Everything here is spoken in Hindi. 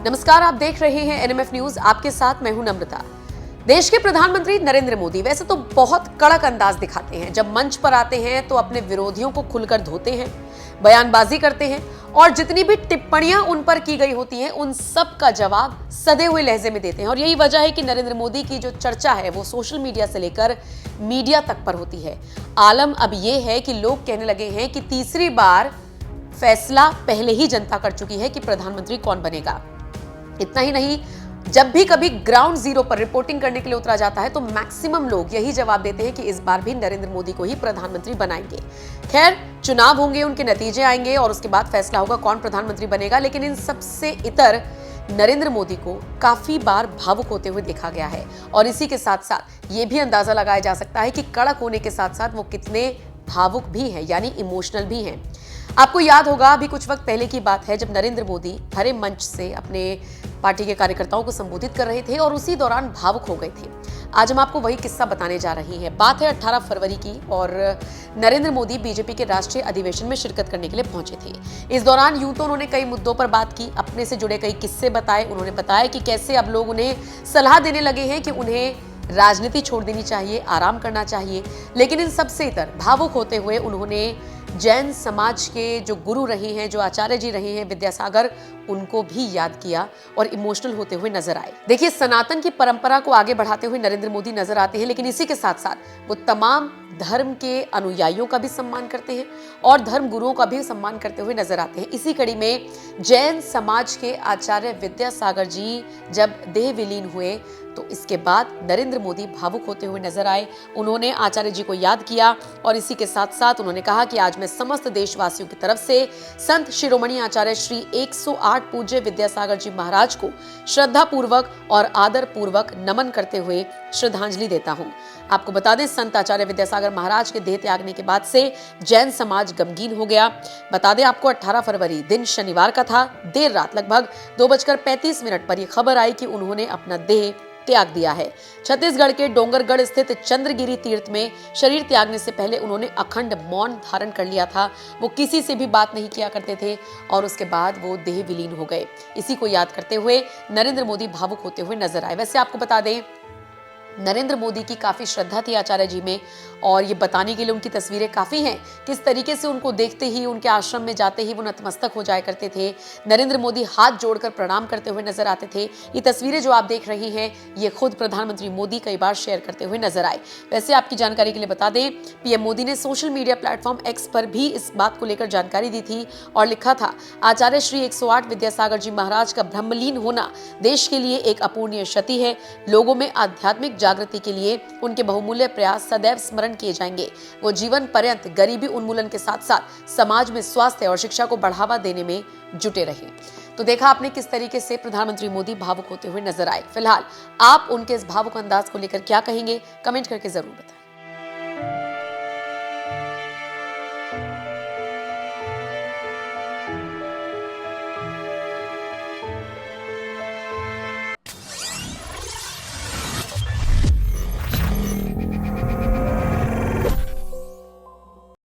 नमस्कार, आप देख रहे हैं एनएमएफ न्यूज। आपके साथ मैं हूं नम्रता। देश के प्रधानमंत्री नरेंद्र मोदी वैसे तो बहुत कड़क अंदाज दिखाते हैं। जब मंच पर आते हैं तो अपने विरोधियों को खुलकर धोते हैं, बयानबाजी करते हैं और जितनी भी टिप्पणियां उन पर की गई होती हैं उन सब का जवाब सधे हुए लहजे में देते हैं। और यही वजह है कि नरेंद्र मोदी की जो चर्चा है वो सोशल मीडिया से लेकर मीडिया तक पर होती है। आलम अब यह है कि लोग कहने लगे हैं कि तीसरी बार फैसला पहले ही जनता कर चुकी है कि प्रधानमंत्री कौन बनेगा। इतना ही नहीं, जब भी कभी ग्राउंड जीरो पर रिपोर्टिंग करने के लिए उतरा जाता है तो मैक्सिमम लोग यही जवाब देते हैं कि इस बार भी नरेंद्र मोदी को ही प्रधानमंत्री बनाएंगे। खैर, चुनाव होंगे, उनके नतीजे आएंगे और उसके बाद फैसला होगा कौन प्रधानमंत्री बनेगा। लेकिन इन सबसे इतर नरेंद्र मोदी को काफी बार भावुक होते हुए देखा गया है और इसी के साथ साथ ये भी अंदाजा लगाया जा सकता है कि कड़क होने के साथ साथ वो कितने भावुक भी हैं, यानी इमोशनल भी हैं। आपको याद होगा, अभी कुछ वक्त पहले की बात है जब नरेंद्र मोदी हरे मंच से अपने पार्टी के कार्यकर्ताओं को संबोधित कर रहे थे और उसी दौरान भावुक हो गए थे। आज हम आपको वही किस्सा बताने जा रहे हैं। बात है 18 फरवरी की और नरेंद्र मोदी बीजेपी के राष्ट्रीय अधिवेशन में शिरकत करने के लिए पहुंचे थे। इस दौरान यूं तो उन्होंने कई मुद्दों पर बात की, अपने से जुड़े कई किस्से बताए। उन्होंने बताया कि कैसे अब लोग उन्हें सलाह देने लगे हैं कि उन्हें राजनीति छोड़ देनी चाहिए, आराम करना चाहिए। लेकिन इन सबसे इतर भावुक होते हुए उन्होंने जैन समाज के जो गुरु रहे हैं, जो आचार्य जी रहे हैं विद्यासागर, उनको भी याद किया और इमोशनल होते हुए नजर आए। देखिए, सनातन की परंपरा को आगे बढ़ाते हुए नरेंद्र मोदी नजर आते हैं, लेकिन इसी के साथ साथ वो तमाम धर्म के अनुयायियों का भी सम्मान करते हैं और धर्म गुरुओं का भी सम्मान करते हुए नजर आते हैं। इसी कड़ी में जैन समाज के आचार्य विद्यासागर जी जब देह विलीन हुए तो इसके बाद नरेंद्र मोदी भावुक होते हुए नजर आए। उन्होंने आचार्य जी को याद किया और इसी के साथ साथ उन्होंने कहा कि आज मैं समस्त देशवासियों की तरफ से संत शिरोमणि आचार्य श्री 108 पूज्य विद्यासागर जी महाराज को श्रद्धा पूर्वक और आदर पूर्वक नमन करते हुए श्रद्धांजलि देता हूं। आपको बता दें, संत आचार्य विद्यासागर महाराज के देह त्यागने के बाद से जैन समाज गमगीन हो गया। बता दें आपको, 18 फरवरी दिन शनिवार का था। देर रात लगभग 2:35 पर यह खबर आई कि उन्होंने अपना देह त्याग दिया है। छत्तीसगढ़ के डोंगरगढ़ स्थित चंद्रगिरी तीर्थ में शरीर त्यागने से पहले उन्होंने अखंड मौन धारण कर लिया था। वो किसी से भी बात नहीं किया करते थे और उसके बाद वो देह विलीन हो गए। इसी को याद करते हुए नरेंद्र मोदी भावुक होते हुए नजर आए। वैसे आपको बता दें, नरेंद्र मोदी की काफी श्रद्धा थी आचार्य जी में और ये बताने के लिए उनकी तस्वीरें काफी हैं। किस तरीके से उनको देखते ही, उनके आश्रम में जाते ही वो नतमस्तक हो जाया करते थे। नरेंद्र मोदी हाथ जोड़कर प्रणाम करते हुए नजर आते थे। ये तस्वीरें जो आप देख रही हैं, ये खुद प्रधानमंत्री मोदी कई बार शेयर करते हुए नजर आए। वैसे आपकी जानकारी के लिए बता दें, पीएम मोदी ने सोशल मीडिया प्लेटफॉर्म एक्स पर भी इस बात को लेकर जानकारी दी थी और लिखा था, आचार्य श्री 108 विद्यासागर जी महाराज का ब्रह्मलीन होना देश के लिए एक अपूर्णीय क्षति है। लोगों में आध्यात्मिक जागृति के लिए उनके बहुमूल्य प्रयास सदैव स्मरण किए जाएंगे। वो जीवन पर्यंत गरीबी उन्मूलन के साथ साथ समाज में स्वास्थ्य और शिक्षा को बढ़ावा देने में जुटे रहे। तो देखा आपने किस तरीके से प्रधानमंत्री मोदी भावुक होते हुए नजर आए। फिलहाल आप उनके इस भावुक अंदाज को लेकर क्या कहेंगे, कमेंट करके जरूर बताएं।